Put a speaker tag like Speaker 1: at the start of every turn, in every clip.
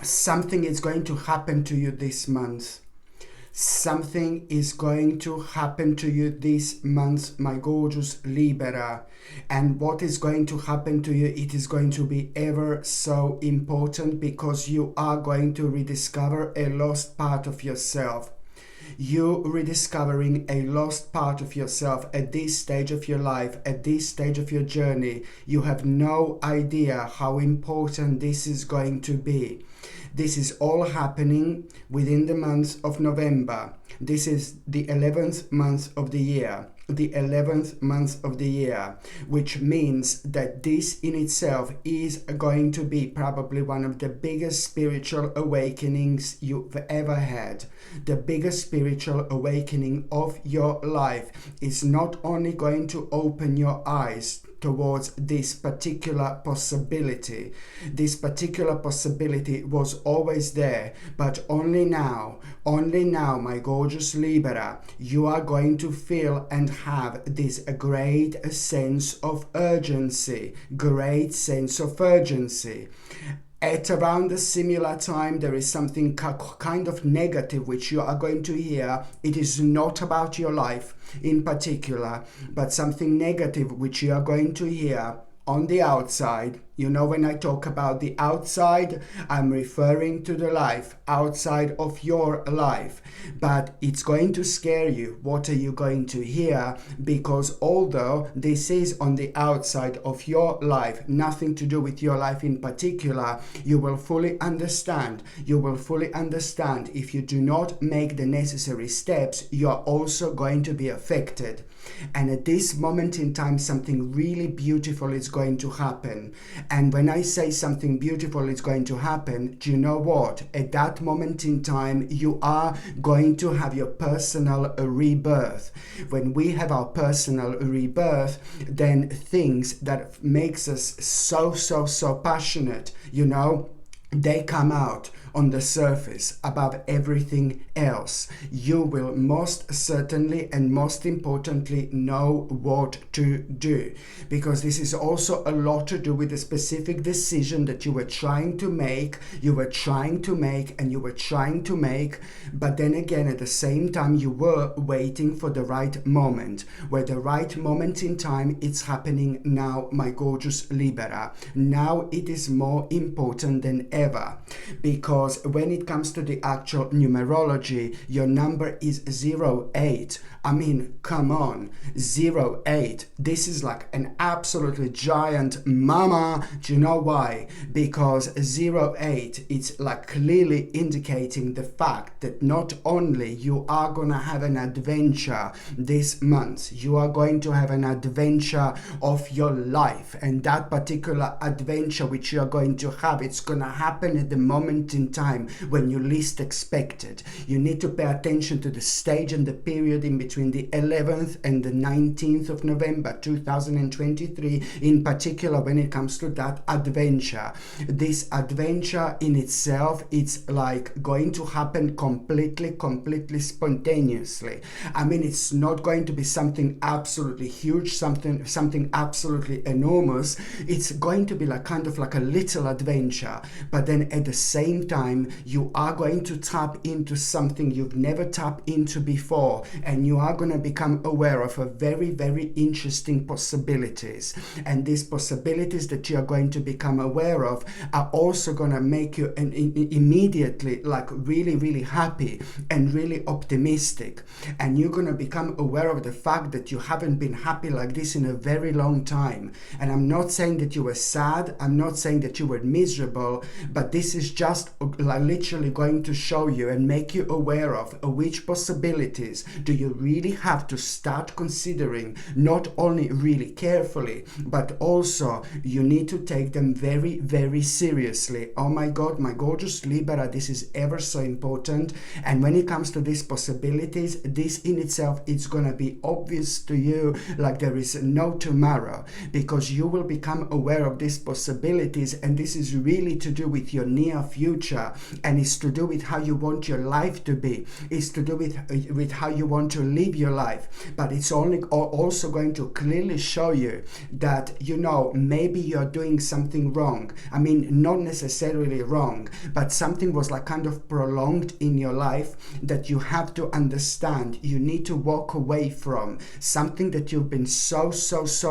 Speaker 1: something is going to happen to you this month. Something is going to happen to you this month, my gorgeous Libra. And what is going to happen to you, it is going to be ever so important, because you are going to rediscover a lost part of yourself. You rediscovering a lost part of yourself at this stage of your life, at this stage of your journey. You have no idea how important this is going to be. This is all happening within the month of November. This is the 11th month of the year. The 11th month of the year, which means that this in itself is going to be probably one of the biggest spiritual awakenings you've ever had. The biggest spiritual awakening of your life is not only going to open your eyes towards this particular possibility. This particular possibility was always there, but only now, my gorgeous Libra, you are going to feel and have this great sense of urgency, At around a similar time, there is something kind of negative which you are going to hear. It is not about your life in particular, but something negative which you are going to hear on the outside. You know, when I talk about the outside, I'm referring to the life outside of your life. But it's going to scare you. What are you going to hear? Because although this is on the outside of your life, nothing to do with your life in particular, you will fully understand. You will fully understand if you do not make the necessary steps, you are also going to be affected. And at this moment in time, something really beautiful is going to happen. And when I say something beautiful is going to happen, do you know what? At that moment in time, you are going to have your personal rebirth. When we have our personal rebirth, then things that makes us so passionate, you know, they come out on the surface above everything else. You will most certainly and most importantly know what to do, because this is also a lot to do with the specific decision that you were trying to make, but then again at the same time you were waiting for the right moment, where the right moment in time, it's happening now, my gorgeous Libra. Now it is more important than ever, because when it comes to the actual numerology, your number is 08. I mean, come on, 08. This is like an absolutely giant mama. Do you know why? Because 08, it's like clearly indicating the fact that not only you are gonna have an adventure this month, you are going to have an adventure of your life, and that particular adventure which you are going to have, it's gonna happen at the moment in time when you least expect it. You need to pay attention to the stage and the period in between the 11th and the 19th of November 2023, in particular when it comes to that adventure. This adventure in itself, it's like going to happen completely spontaneously. I mean, it's not going to be something absolutely huge, something absolutely enormous. It's going to be like kind of like a little adventure, but then at the same time you are going to tap into something you've never tapped into before, and you are going to become aware of a very interesting possibilities. And these possibilities that you are going to become aware of are also going to make you immediately like really happy and really optimistic. And you're going to become aware of the fact that you haven't been happy like this in a very long time. And I'm not saying that you were sad, I'm not saying that you were miserable, but this is just like literally going to show you and make you aware of which possibilities do you really have to start considering, not only really carefully, but also you need to take them very seriously. Oh my God, my gorgeous Libra, this is ever so important. And when it comes to these possibilities, this in itself, it's gonna be obvious to you like there is no tomorrow, because you will become aware of these possibilities, and this is really to do with your near future, and it's to do with how you want your life to be. It's to do with how you want to live your life. But it's only also going to clearly show you that, you know, maybe you're doing something wrong. I mean, not necessarily wrong, but something was like kind of prolonged in your life that you have to understand you need to walk away from. Something that you've been so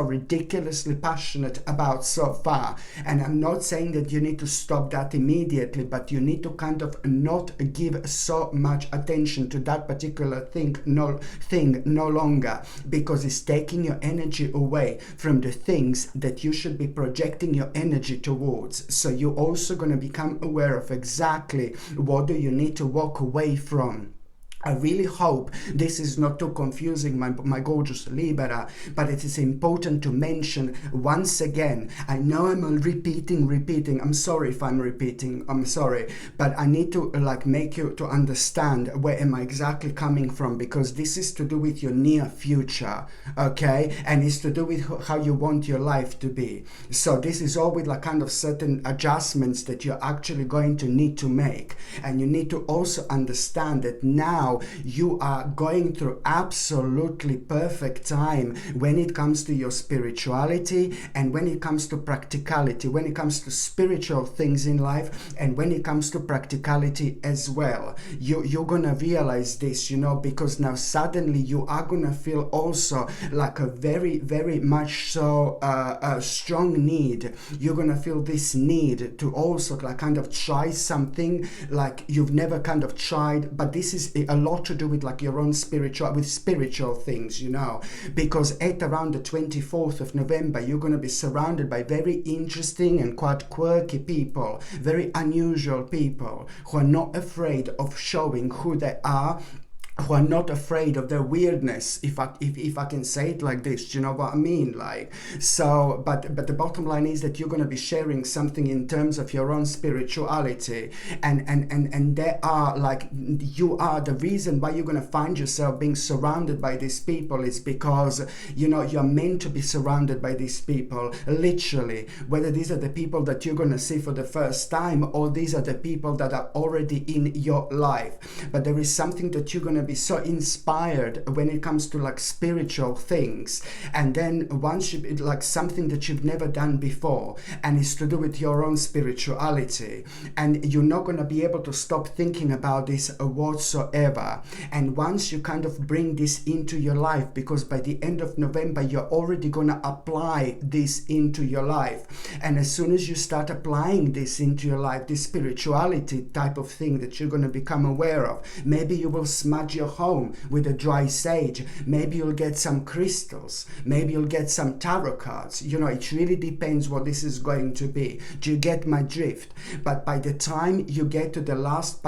Speaker 1: ridiculously passionate about so far. And I'm not saying that you need to stop that immediately, but you need to kind of not give so much attention to that particular thing no longer, because it's taking your energy away from the things that you should be projecting your energy towards. So you're also going to become aware of exactly what do you need to walk away from. I really hope this is not too confusing, my gorgeous Libra, but it is important to mention once again. I know I'm repeating. I'm sorry if I'm repeating. I'm sorry, but I need to like make you to understand where am I exactly coming from, because this is to do with your near future, okay? And it's to do with how you want your life to be. So this is all with like kind of certain adjustments that you're actually going to need to make. And you need to also understand that now you are going through absolutely perfect time when it comes to your spirituality, and when it comes to practicality, when it comes to spiritual things in life, and when it comes to practicality as well. You're gonna realize this, you know, because now suddenly you are gonna feel also like a very much so strong need. You're gonna feel this need to also like kind of try something like you've never kind of tried, but this is a lot to do with like your own spiritual things, you know, because at around the 24th of November you're going to be surrounded by very interesting and quite quirky people, very unusual people who are not afraid of showing who they are, who are not afraid of their weirdness, if I can say it like this, you know what I mean? Like, so, but the bottom line is that you're going to be sharing something in terms of your own spirituality, and there are like, you are the reason why you're going to find yourself being surrounded by these people is because, you know, you're meant to be surrounded by these people, literally, whether these are the people that you're going to see for the first time, or these are the people that are already in your life. But there is something that you're going to be so inspired when it comes to like spiritual things, and then once you like something that you've never done before, and it's to do with your own spirituality, and you're not going to be able to stop thinking about this whatsoever. And once you kind of bring this into your life, because by the end of November you're already going to apply this into your life, and as soon as you start applying this into your life, this spirituality type of thing that you're going to become aware of, maybe you will smudge your home with a dry sage, maybe you'll get some crystals, maybe you'll get some tarot cards, you know, it really depends what this is going to be. Do you get my drift? But by the time you get to the last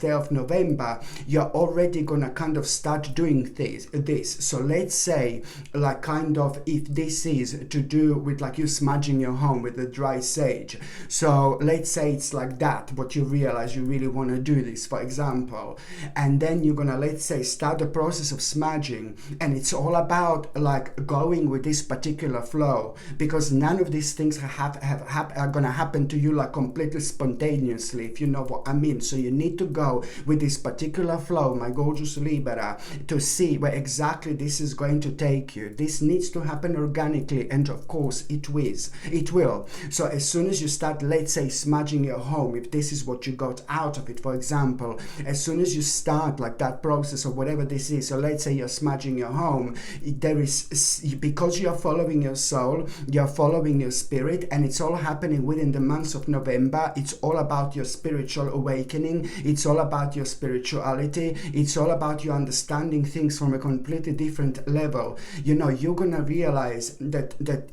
Speaker 1: day of November, you're already gonna kind of start doing this. So let's say like kind of if this is to do with like you smudging your home with the dry sage, so let's say it's like that, what you realize you really want to do this, for example, and then you're gonna, let's say, start the process of smudging, and it's all about like going with this particular flow, because none of these things are gonna happen to you like completely spontaneously, if you know what I mean. So you need to go with this particular flow, my gorgeous Libra, to see where exactly this is going to take you. This needs to happen organically, and of course it will. So as soon as you start, let's say, smudging your home, if this is what you got out of it, for example, as soon as you start like that process or whatever this is, so let's say you're smudging your home, there is, because you're following your soul, you're following your spirit, and it's all happening within the months of November. It's all about your spiritual awakening, it's all about your spirituality, it's all about you understanding things from a completely different level. You know, you're gonna realize that there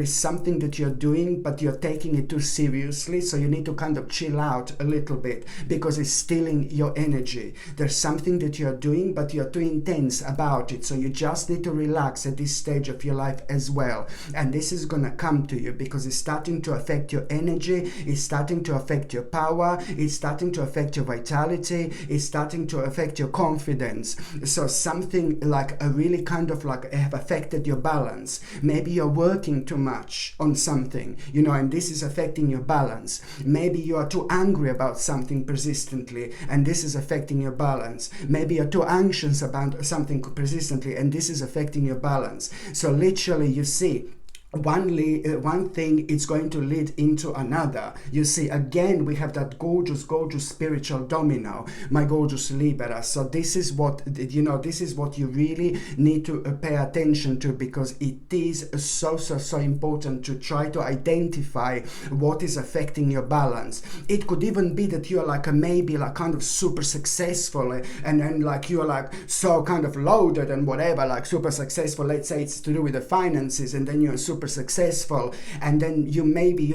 Speaker 1: is something that you're doing, but you're taking it too seriously, so you need to kind of chill out a little bit, because because it's stealing your energy. There's something that you're doing, but you're too intense about it. So you just need to relax at this stage of your life as well. And this is going to come to you because it's starting to affect your energy, it's starting to affect your power, it's starting to affect your vitality, it's starting to affect your confidence. So something like a really kind of like have affected your balance. Maybe you're working too much on something, you know, and this is affecting your balance. Maybe you are too angry about something persistently, and this is affecting your balance. Maybe you're too anxious about something persistently, and this is affecting your balance. So literally, you see, one thing is going to lead into another. You see, again, we have that gorgeous spiritual domino, my gorgeous Libra. So this is what, you know, this is what you really need to pay attention to, because it is so important to try to identify what is affecting your balance. It could even be that you're like maybe like kind of super successful, and then like you're like so kind of loaded and whatever, like super successful. Let's say it's to do with the finances, and then you're super successful, and then you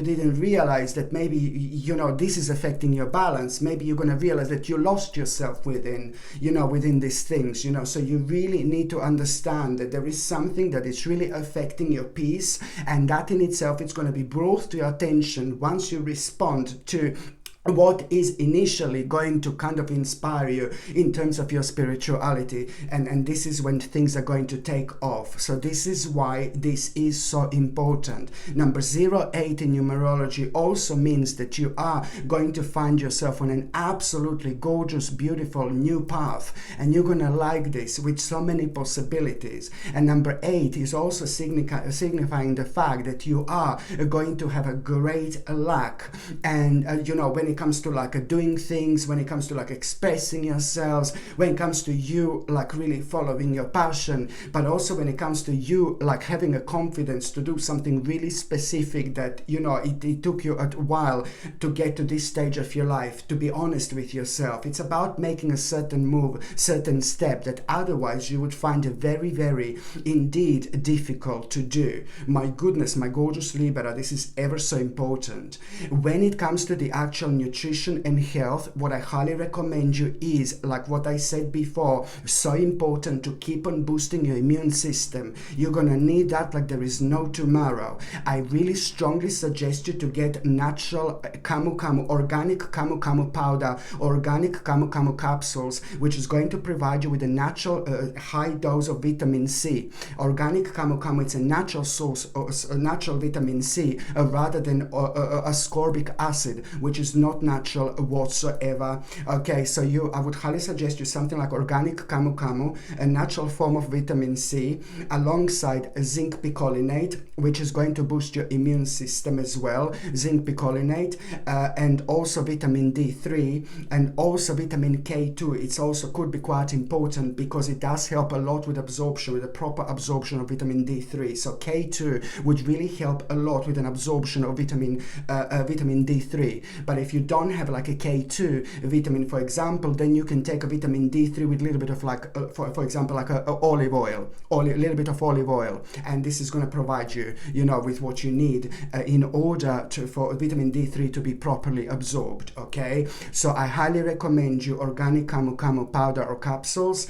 Speaker 1: didn't realize that maybe, you know, this is affecting your balance. Maybe you're going to realize that you lost yourself within these things, you know. So you really need to understand that there is something that is really affecting your peace, and that in itself is going to be brought to your attention once you respond to what is initially going to kind of inspire you in terms of your spirituality, and this is when things are going to take off. So this is why this is so important. Number 08 in numerology also means that you are going to find yourself on an absolutely gorgeous, beautiful new path, and you're gonna like this with so many possibilities. And number 8 is also signifying the fact that you are going to have a great luck, and you know, when it comes to like doing things, when it comes to like expressing yourselves, when it comes to you like really following your passion, but also when it comes to you like having a confidence to do something really specific that, you know, it took you a while to get to this stage of your life, to be honest with yourself. It's about making a certain move, certain step that otherwise you would find it very, very indeed difficult to do. My goodness, my gorgeous Libra, this is ever so important. When it comes to the actual nutrition and health, what I highly recommend you is, like what I said before, so important to keep on boosting your immune system. You're gonna need that like there is no tomorrow. I really strongly suggest you to get natural organic camu powder, organic camu capsules, which is going to provide you with a natural high dose of vitamin C. Organic camu, it's a natural source, a natural vitamin C, rather than ascorbic acid, which is not natural whatsoever. Okay, so I would highly suggest you something like organic camu, a natural form of vitamin C, alongside zinc picolinate, which is going to boost your immune system as well. Zinc picolinate, and also vitamin D3, and also vitamin K2. It's also could be quite important because it does help a lot with absorption, with the proper absorption of vitamin D3. So K2 would really help a lot with an absorption of vitamin D3. But if you don't have like a K2 vitamin, for example, then you can take a vitamin D3 with a little bit of like, for example, like a olive oil, a little bit of olive oil, and this is going to provide you, you know, with what you need in order for vitamin D3 to be properly absorbed. Okay, so I highly recommend you organic camu powder or capsules,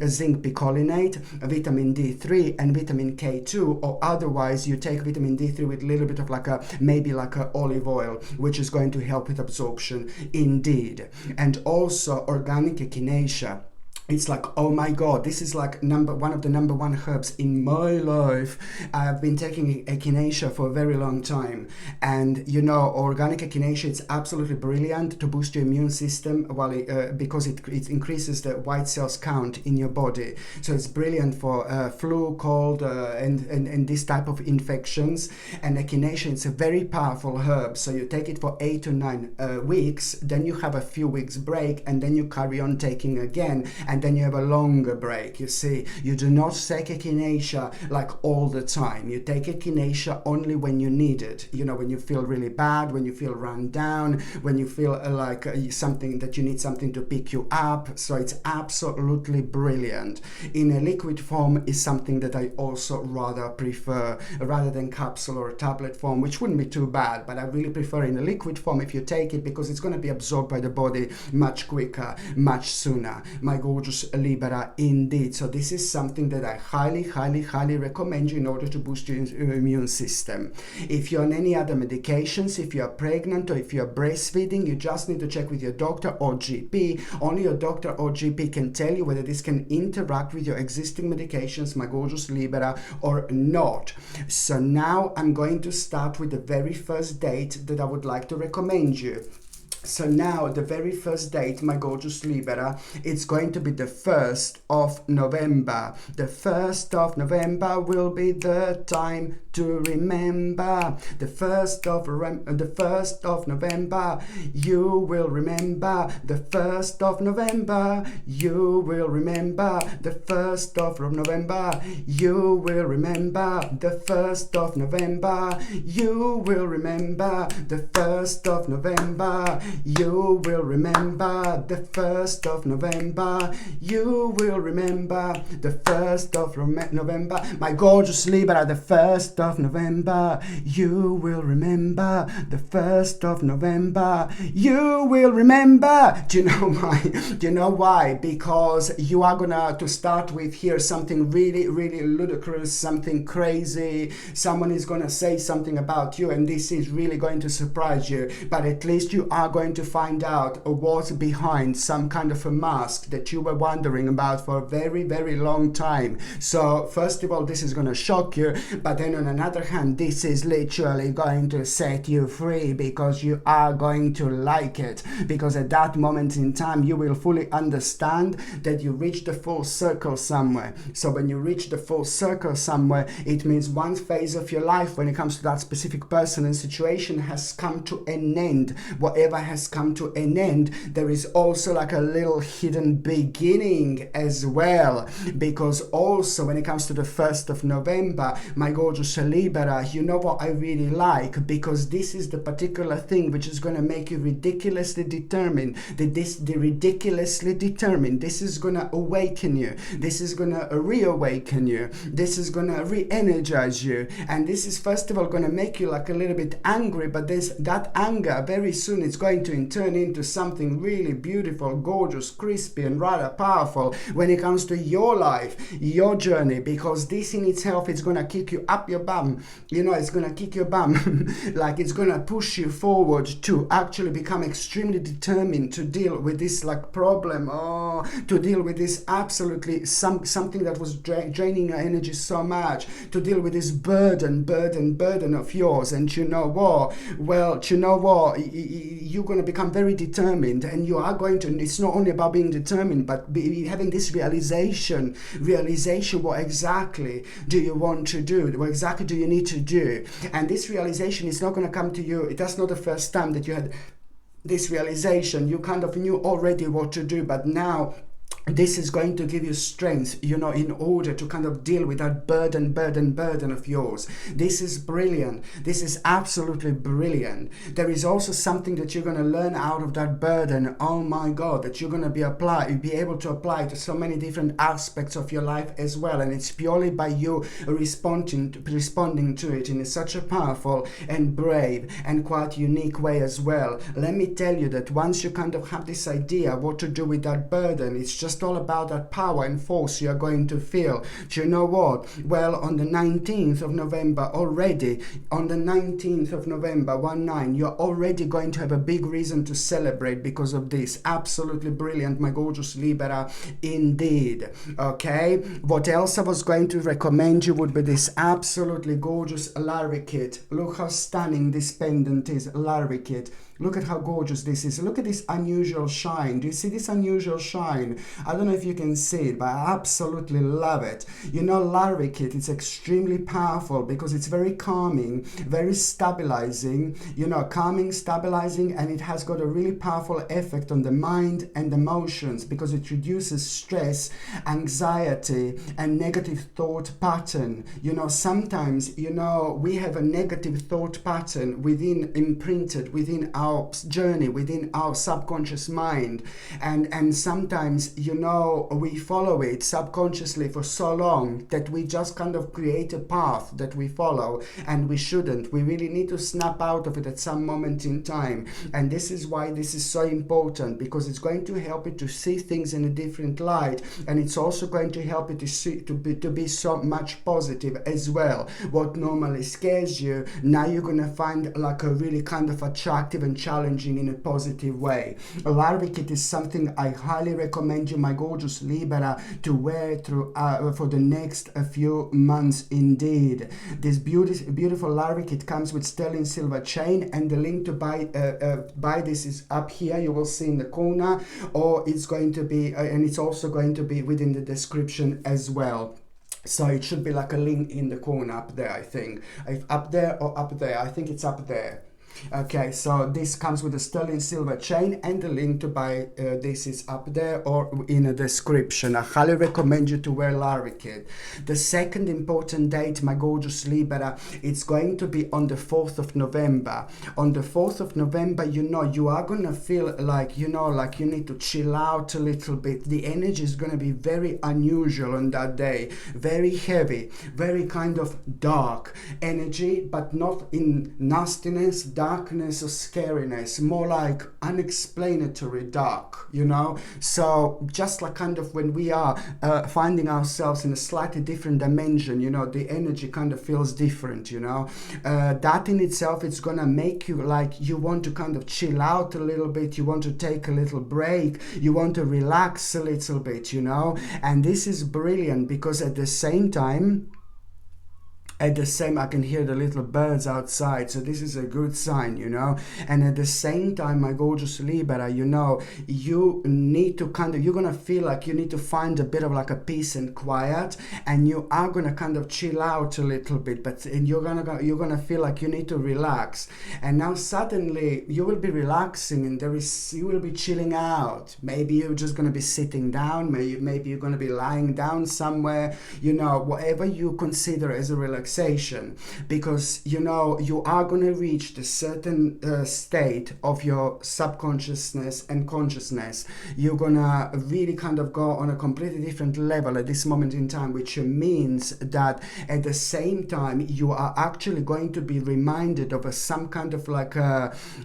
Speaker 1: zinc picolinate, vitamin D3, and vitamin K2, or otherwise you take vitamin D3 with a little bit of like maybe like a olive oil, which is going to help with absorption indeed. And also organic echinacea. It's like, oh my god, this is like one of the number one herbs in my life. I've been taking echinacea for a very long time, and you know, organic echinacea, it's absolutely brilliant to boost your immune system because it increases the white cells count in your body. So it's brilliant for flu, cold, and this type of infections. And echinacea, it's a very powerful herb. So you take it for 8 to 9 weeks, then you have a few weeks break, and then you carry on taking again. and then you have a longer break. You see, you do not take echinacea like all the time. You take echinacea only when you need it, you know, when you feel really bad, when you feel run down, when you feel like something that you need something to pick you up. So it's absolutely brilliant. In a liquid form is something that I also rather prefer, rather than capsule or tablet form, which wouldn't be too bad, but I really prefer in a liquid form if you take it, because it's going to be absorbed by the body much quicker, much sooner. My gorgeous Libra, indeed. So this is something that I highly recommend you in order to boost your immune system. If you're on any other medications, if you're pregnant or if you're breastfeeding, you just need to check with your doctor or GP. Only your doctor or GP can tell you whether this can interact with your existing medications, my gorgeous Libra, or not. So now I'm going to start with the very first date that I would like to recommend you. So now the very first date, my gorgeous Libra, it's going to be the 1st of November. The 1st of November will be the time to remember. The 1st of November, you will remember. The 1st of November, you will remember. The 1st of November, you will remember. The 1st of November, you will remember. The 1st of November, you will remember. The 1st of November, you will remember. The 1st of November, my gorgeous Libra, the 1st of November, you will remember. The 1st of November, you will remember. Do you know why? Do you know why? Because you are gonna, to start with here, something really ludicrous, something crazy. Someone is gonna say something about you, and this is really going to surprise you, but at least you are going to find out what's behind some kind of a mask that you were wondering about for a very long time. So first of all, this is going to shock you, but then on another hand, this is literally going to set you free, because you are going to like it, because at that moment in time you will fully understand that you reached the full circle somewhere. So when you reach the full circle somewhere, it means one phase of your life when it comes to that specific person and situation has come to an end. Whatever has come to an end, there is also like a little hidden beginning as well, because also when it comes to the 1st of November, my gorgeous Libra, you know what I really like, because this is the particular thing which is going to make you ridiculously determined. This is going to awaken you. This is going to reawaken you. This is going to re-energize you, and this is first of all going to make you like a little bit angry, but that anger very soon it's going to turn into something really beautiful, gorgeous, crispy, and rather powerful when it comes to your life, your journey, because this in itself is going to kick you up your bum. You know, it's going to kick your bum like it's going to push you forward to actually become extremely determined to deal with this like problem, to deal with this absolutely something that was draining your energy so much, to deal with this burden of yours. And you know what? Well, you know what? You're going to become very determined, and you are going to, it's not only about being determined, but having this realization, what exactly do you want to do, what exactly do you need to do. And this realization is not going to come to you, that's not the first time that you had this realization. You kind of knew already what to do, but now this is going to give you strength, you know, in order to kind of deal with that burden of yours. This is brilliant. This is absolutely brilliant. There is also something that you're going to learn out of that burden. Oh my God, that you're going to be able to apply to so many different aspects of your life as well. And it's purely by you responding to it in such a powerful and brave and quite unique way as well. Let me tell you that once you kind of have this idea what to do with that burden, it's just all about that power and force you're going to feel. Do you know what? Well, on the 19th of November already, on the 19th of November, 1/9, you're already going to have a big reason to celebrate because of this. Absolutely brilliant, my gorgeous Libra, indeed. Okay, what else I was going to recommend you would be this absolutely gorgeous lariat. Look how stunning this pendant is, lariat. Look at how gorgeous this is. Look at this unusual shine. Do you see this unusual shine? I don't know if you can see it, but I absolutely love it. You know, larvikit, it's extremely powerful because it's very calming, very stabilizing, you know, calming, stabilizing, and it has got a really powerful effect on the mind and emotions because it reduces stress, anxiety, and negative thought pattern. You know, sometimes, you know, we have a negative thought pattern imprinted within our journey, within our subconscious mind, and sometimes, you know, we follow it subconsciously for so long that we just kind of create a path that we follow, and we shouldn't. We really need to snap out of it at some moment in time, and this is why this is so important, because it's going to help you to see things in a different light, and it's also going to help you to see to be so much positive as well. What normally scares you, now you're gonna find like a really kind of attractive and challenging in a positive way. Larvikit is something I highly recommend you, my gorgeous Libra, to wear through for the next few months indeed. This beautiful larvikit comes with sterling silver chain, and the link to buy this is up here. You will see in the corner, or it's going to be and it's also going to be within the description as well. So it should be like a link in the corner up there, I think. Up there or up there? I think it's up there. Okay, so this comes with a sterling silver chain, and the link to buy this is up there or in a description. I highly recommend you to wear larvikit. The second important date, my gorgeous Libra, it's going to be on the 4th of November. On the 4th of November, you know, you are going to feel like, you know, like you need to chill out a little bit. The energy is going to be very unusual on that day. Very heavy, very kind of dark energy, but not in nastiness, darkness or scariness, more like unexplanatory dark, you know. So just like kind of when we are finding ourselves in a slightly different dimension, you know, the energy kind of feels different, you know. That in itself, it's gonna make you like you want to kind of chill out a little bit, you want to take a little break, you want to relax a little bit, you know. And this is brilliant because at the same time, I can hear the little birds outside, so this is a good sign, you know. And at the same time, my gorgeous Libra, you know, you need to kind of, you're gonna feel like you need to find a bit of like a peace and quiet, and you are gonna kind of chill out a little bit, but and you're gonna feel like you need to relax. And now suddenly you will be relaxing, and you will be chilling out. Maybe you're just gonna be sitting down, maybe you're gonna be lying down somewhere, you know, whatever you consider as a relaxation, because you know you are going to reach the certain state of your subconsciousness and consciousness. You're gonna really kind of go on a completely different level at this moment in time, which means that at the same time you are actually going to be reminded of some kind of like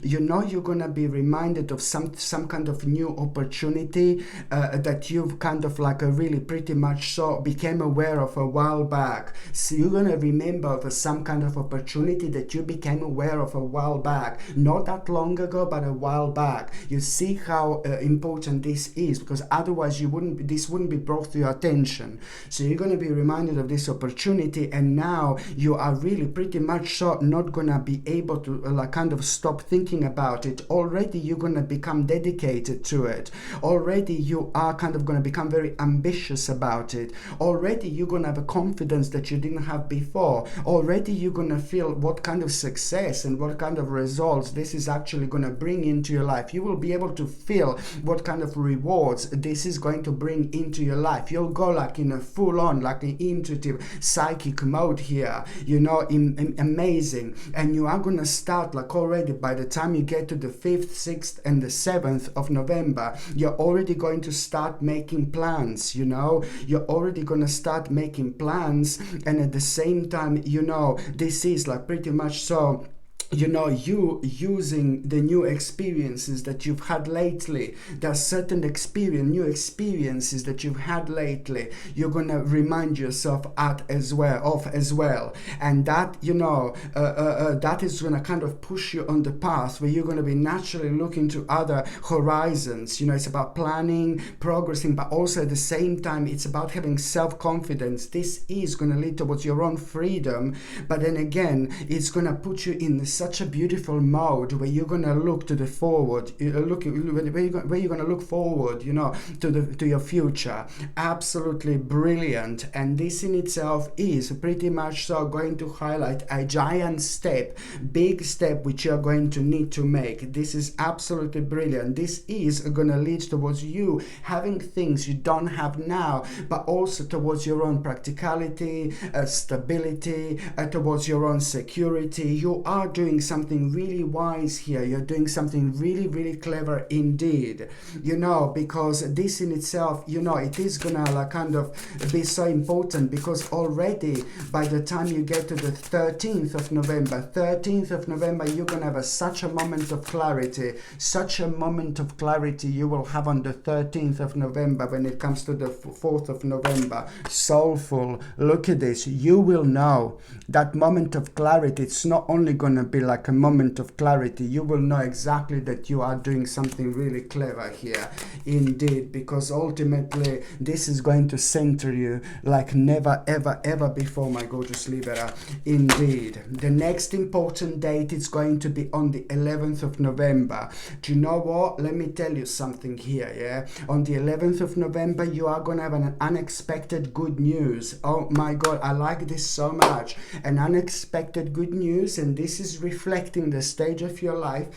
Speaker 1: you know, you're gonna be reminded of some kind of new opportunity that you've kind of like really pretty much so became aware of a while back. So you're gonna remember of some kind of opportunity that you became aware of a while back, not that long ago, but a while back. You see how important this is, because otherwise this wouldn't be brought to your attention. So you're going to be reminded of this opportunity, and now you are really pretty much so not going to be able to like kind of stop thinking about it. Already you're going to become dedicated to it. Already you are kind of going to become very ambitious about it. Already you're going to have a confidence that you didn't have before. Already you're going to feel what kind of success and what kind of results this is actually going to bring into your life. You will be able to feel what kind of rewards this is going to bring into your life. You'll go like in a full-on, like an intuitive psychic mode here, you know, amazing. And you are going to start like already by the time you get to the 5th, 6th and the 7th of November, you're already going to start making plans, you know. You're already going to start making plans, and at the same time, you know, this is like pretty much so, you know, you using the new experiences that you've had lately. There are certain new experiences that you've had lately. You're gonna remind yourself of as well, and that, you know, that is gonna kind of push you on the path where you're gonna be naturally looking to other horizons. You know, it's about planning, progressing, but also at the same time, it's about having self-confidence. This is gonna lead towards your own freedom, but then again, it's gonna put you in the such a beautiful mode where you're gonna look to the forward, where you're gonna look forward, you know, to your future. Absolutely brilliant. And this in itself is pretty much so going to highlight a giant step, big step, which you're going to need to make. This is absolutely brilliant. This is gonna lead towards you having things you don't have now, but also towards your own practicality, stability, towards your own security. You are doing something really wise here. You're doing something really, really clever indeed, you know, because this in itself, you know, it is gonna like kind of be so important, because already by the time you get to the 13th of November, you're gonna have such a moment of clarity, such a moment of clarity you will have on the 13th of November when it comes to the 4th of November. Soulful, look at this. You will know that moment of clarity. It's not only gonna be like a moment of clarity, you will know exactly that you are doing something really clever here indeed, because ultimately this is going to center you like never ever before, my gorgeous Libra. Indeed, the next important date is going to be on the 11th of November. Do you know what? Let me tell you something here, yeah? On the 11th of November, you are going to have an unexpected good news. Oh my God, I like this so much. An unexpected good news, and this is reflecting the stage of your life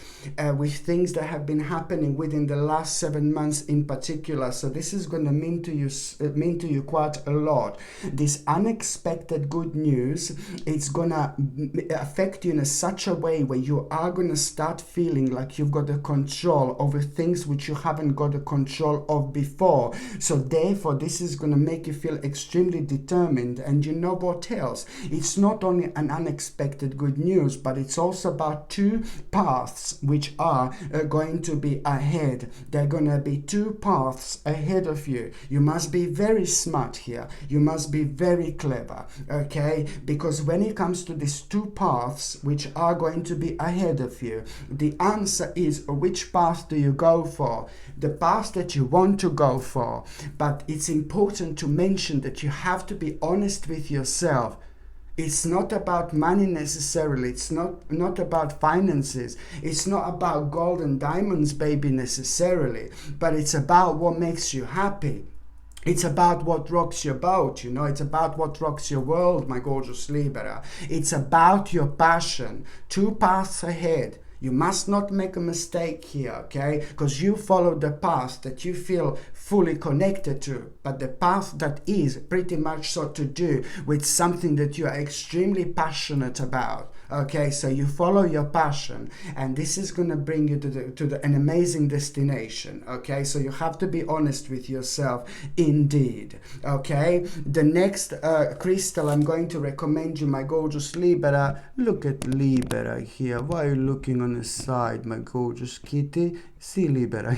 Speaker 1: with things that have been happening within the last 7 months in particular. So this is going to mean to you quite a lot. This unexpected good news, it's gonna affect you in such a way where you are gonna start feeling like you've got the control over things which you haven't got the control of before. So therefore this is gonna make you feel extremely determined. And you know what else? It's not only an unexpected good news, but it's also about two paths which are going to be ahead. They're gonna be two paths ahead of you. You must be very smart here. You must be very clever, okay? Because when it comes to these two paths which are going to be ahead of you, the answer is, which path do you go for? The path that you want to go for. But it's important to mention that you have to be honest with yourself. It's not about money necessarily. It's not about finances. It's not about gold and diamonds, baby, necessarily. But it's about what makes you happy. It's about what rocks your boat, you know. It's about what rocks your world, my gorgeous Libra. It's about your passion. Two paths ahead. You must not make a mistake here, okay? Because you follow the path that you feel fully connected to, but the path that is pretty much so to do with something that you are extremely passionate about. Okay, so you follow your passion, and this is going to bring you to an amazing destination. Okay, so you have to be honest with yourself indeed. Okay, the next crystal I'm going to recommend you, my gorgeous Libra. Look at Libra here. Why are you looking on the side, my gorgeous kitty? See Libra.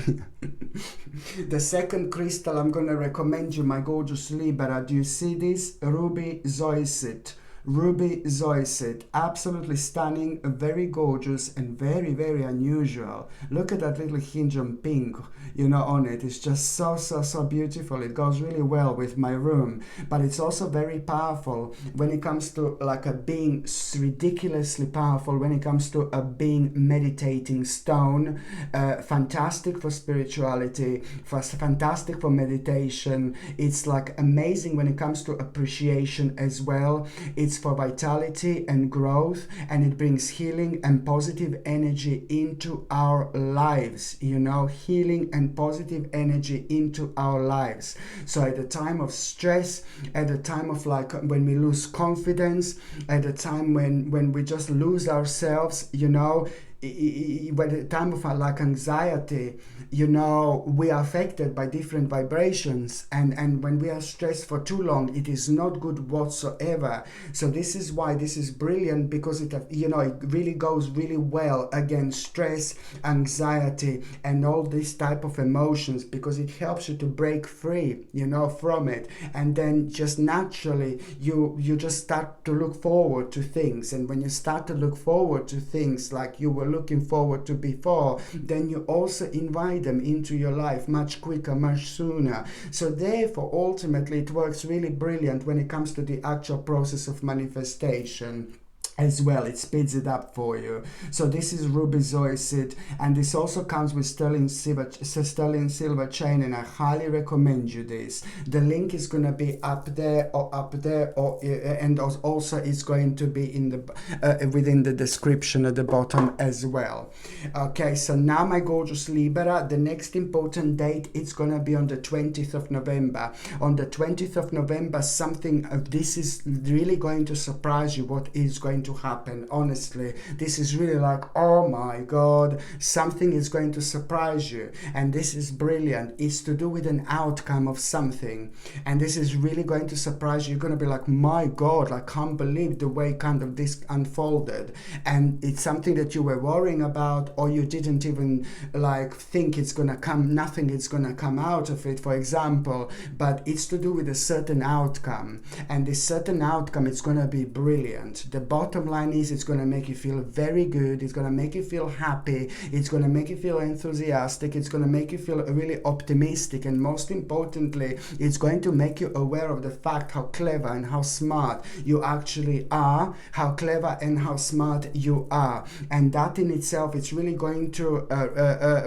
Speaker 1: The second crystal I'm going to recommend you, my gorgeous Libra. Do you see this? Ruby zoisite. Ruby zoisite, absolutely stunning, very gorgeous, and very, very unusual. Look at that little hinge on pink, you know, on it. It's just so beautiful. It goes really well with my room, but it's also very powerful when it comes to like a being ridiculously powerful when it comes to a being meditating stone. Fantastic for spirituality, fantastic for meditation. It's like amazing when it comes to appreciation as well. It's for vitality and growth, and it brings healing and positive energy into our lives, you know, healing and positive energy into our lives. So at the time of stress, at the time of like when we lose confidence, at the time when we just lose ourselves, you know, by the time of like anxiety, you know, we are affected by different vibrations, and when we are stressed for too long, it is not good whatsoever. So this is why this is brilliant, because it, you know, it really goes really well against stress, anxiety, and all these type of emotions, because it helps you to break free, you know, from it. And then just naturally you just start to look forward to things, and when you start to look forward to things like you were looking forward to before, then you also invite them into your life much quicker, much sooner. So therefore ultimately it works really brilliant when it comes to the actual process of manifestation. as well. It speeds it up for you. So this is ruby zoisite, and this also comes with sterling silver chain, and I highly recommend you this. The link is going to be up there, or and also it's going to be in the within the description at the bottom as well. Okay, so now my gorgeous Libra, the next important date, it's going to be on the 20th of November. On the 20th of November, something this is really going to surprise you. What is going to happen? Honestly, this is really like, oh my god, something is going to surprise you, and this is brilliant. It's to do with an outcome of something, and this is really going to surprise you. You're going to be like, my god, I can't believe the way kind of this unfolded, and it's something that you were worrying about, or you didn't even like think it's going to come, nothing is going to come out of it, for example, but it's to do with a certain outcome, and this certain outcome, it's going to be brilliant. The bottom line is, it's going to make you feel very good, it's going to make you feel happy, it's going to make you feel enthusiastic, it's going to make you feel really optimistic, and most importantly, it's going to make you aware of the fact how clever and how smart you actually are, how clever and how smart you are, and that in itself, it's really going to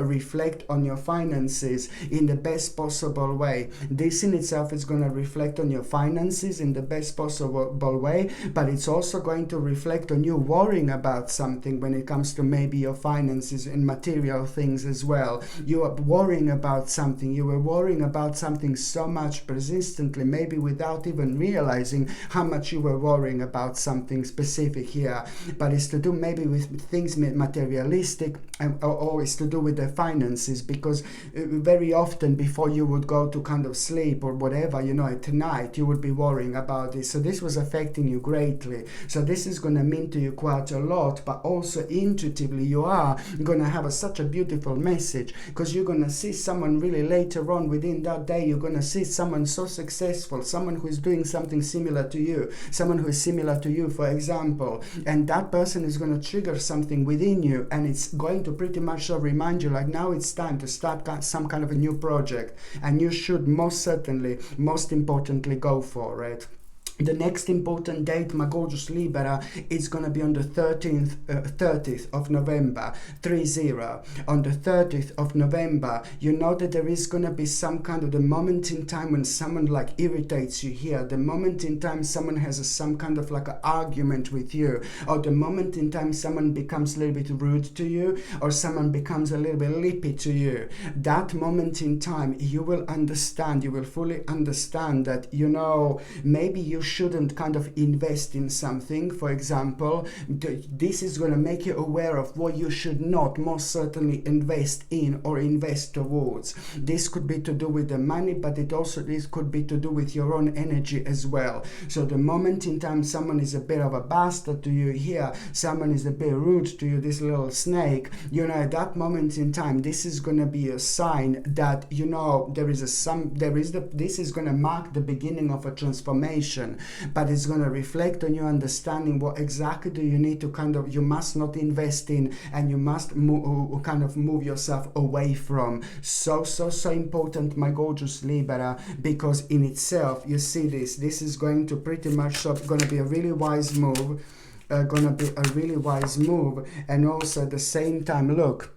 Speaker 1: reflect on your finances in the best possible way. This in itself is going to reflect on your finances in the best possible way, but it's also going to reflect on you worrying about something when it comes to maybe your finances and material things as well. You are worrying about something, you were worrying about something so much persistently, maybe without even realizing how much you were worrying about something specific here, but it's to do maybe with things materialistic, or it's to do with the finances, because very often before you would go to kind of sleep or whatever, you know, at night, you would be worrying about this. So this was affecting you greatly. So this is going to mean to you quite a lot, but also intuitively you are going to have such a beautiful message, because you're going to see someone really later on within that day, you're going to see someone so successful, someone who is doing something similar to you, someone who is similar to you, for example, and that person is going to trigger something within you, and it's going to pretty much so remind you like, now it's time to start some kind of a new project, and you should most certainly, most importantly, go for it. The next important date, my gorgeous Libra, is going to be on the 30th of November, 30. On the 30th of November, you know that there is going to be some kind of the moment in time when someone like irritates you here, the moment in time someone has some kind of like an argument with you, or the moment in time someone becomes a little bit rude to you, or someone becomes a little bit lippy to you. That moment in time, you will understand, you will fully understand that, you know, maybe you shouldn't kind of invest in something, for example. This is going to make you aware of what you should not most certainly invest in or invest towards. This could be to do with the money, but this could be to do with your own energy as well. So the moment in time someone is a bit of a bastard to you here, someone is a bit rude to you, this little snake, you know, at that moment in time, this is going to be a sign that, you know, this is going to mark the beginning of a transformation, but it's going to reflect on your understanding what exactly do you need to kind of, you must not invest in, and you must move yourself away from. So important, my gorgeous Libra, because in itself, you see this is going to pretty much going to be a really wise move, and also at the same time, look,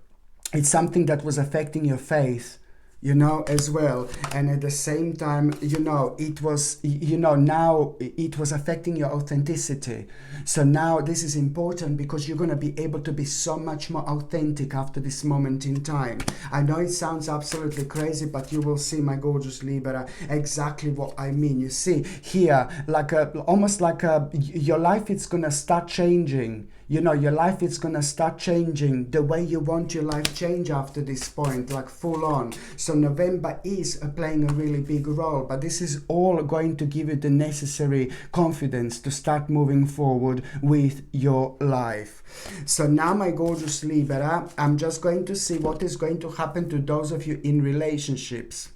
Speaker 1: it's something that was affecting your faith, you know, as well, and at the same time, you know, it was, you know, now it was affecting your authenticity. So now this is important, because you're going to be able to be so much more authentic after this moment in time. I know it sounds absolutely crazy, but you will see, my gorgeous Libra, exactly what I mean. You see here, like almost like your life, it's going to start changing. You know, your life is going to start changing the way you want your life change after this point, like full on. So November is playing a really big role, but this is all going to give you the necessary confidence to start moving forward with your life. So now, my gorgeous Libra, I'm just going to see what is going to happen to those of you in relationships.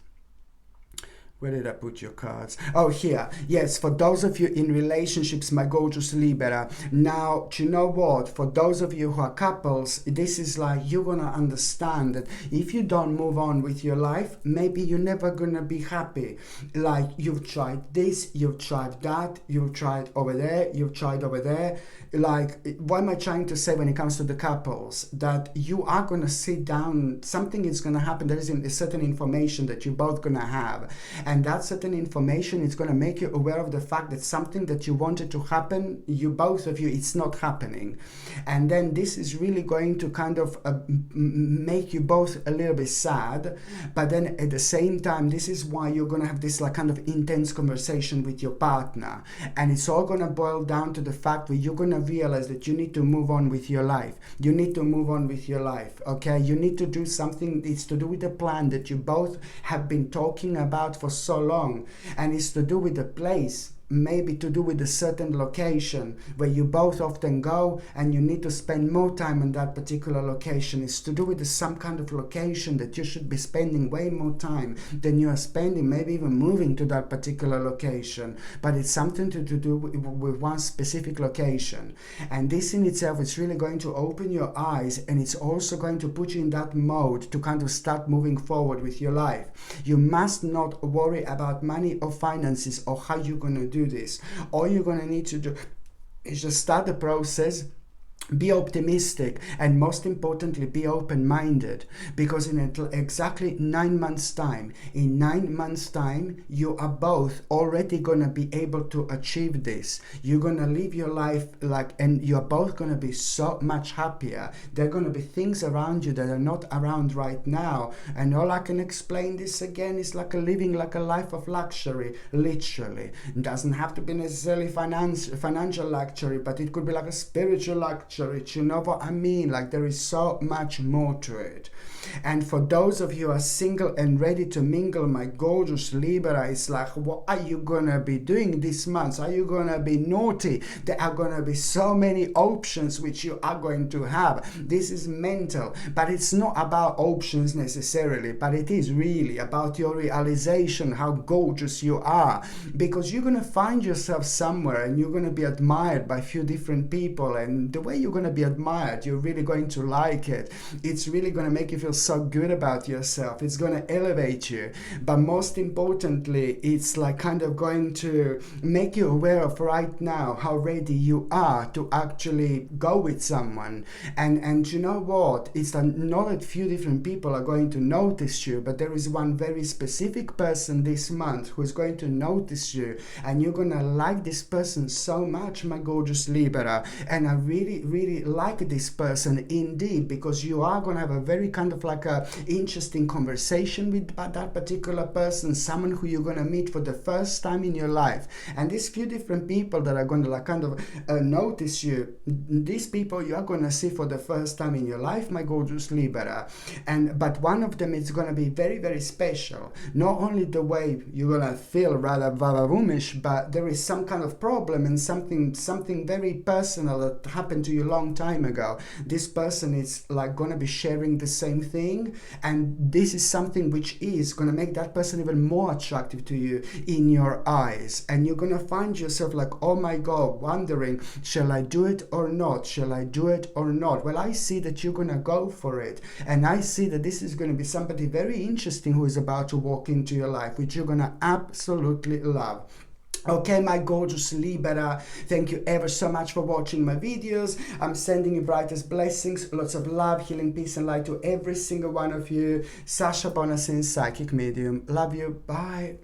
Speaker 1: Where did I put your cards? Oh, here. Yes, for those of you in relationships, my gorgeous Libra. Now, do you know what? For those of you who are couples, this is like you're going to understand that if you don't move on with your life, maybe you're never going to be happy. Like, you've tried this, you've tried that, you've tried over there, you've tried over there. Like, what am I trying to say when it comes to the couples? That you are going to sit down, something is going to happen. There is a certain information that you're both going to have. And that certain information is going to make you aware of the fact that something that you wanted to happen, you both of you, it's not happening. And then this is really going to kind of make you both a little bit sad. But then at the same time, this is why you're going to have this like kind of intense conversation with your partner. And it's all going to boil down to the fact that you're going to realize that you need to move on with your life. You need to move on with your life, okay? You need to do something. It's to do with the plan that you both have been talking about for so long, and it's to do with the place, maybe to do with a certain location where you both often go and you need to spend more time on that particular location. It's to do with some kind of location that you should be spending way more time than you are spending, maybe even moving to that particular location. But it's something to do with one specific location. And this in itself is really going to open your eyes, and it's also going to put you in that mode to kind of start moving forward with your life. You must not worry about money or finances or how you're going to do this. All you're going to need to do is just start the process, be optimistic, and most importantly, be open-minded, because in exactly 9 months' time, you are both already going to be able to achieve this. You're going to live your life and you're both going to be so much happier. There are going to be things around you that are not around right now. And all I can explain this again is like living like a life of luxury, literally. It doesn't have to be necessarily financial luxury, but it could be like a spiritual luxury. You know what I mean? Like, there is so much more to it. And for those of you who are single and ready to mingle, my gorgeous Libra, it's like, what are you gonna be doing this month? Are you gonna be naughty? There are gonna be so many options which you are going to have. This is mental, but it's not about options necessarily, but it is really about your realization how gorgeous you are, because you're gonna find yourself somewhere and you're gonna be admired by a few different people, and the way you're going to be admired, you're really going to like it. It's really going to make you feel so good about yourself. It's going to elevate you. But most importantly, it's like kind of going to make you aware of right now how ready you are to actually go with someone. And you know what? It's not that few different people are going to notice you, but there is one very specific person this month who is going to notice you, and you're going to like this person so much, my gorgeous Libra. And I really like this person indeed, because you are going to have a very kind of like a interesting conversation with that particular person, someone who you're going to meet for the first time in your life. And these few different people that are going to like kind of notice you, these people you are going to see for the first time in your life, my gorgeous Libra. But one of them is going to be very, very special. Not only the way you're going to feel rather vavavoom-ish, but there is some kind of problem and something very personal that happened to you a long time ago. This person is like going to be sharing the same thing, and this is something which is going to make that person even more attractive to you in your eyes. And you're going to find yourself like, oh my God, wondering, shall I do it or not? Shall I do it or not? Well, I see that you're going to go for it, and I see that this is going to be somebody very interesting who is about to walk into your life, which you're going to absolutely love. Okay, my gorgeous Libra, thank you ever so much for watching my videos. I'm sending you brightest blessings, lots of love, healing, peace and light to every single one of you. Sasha Bonasin, Psychic Medium. Love you. Bye.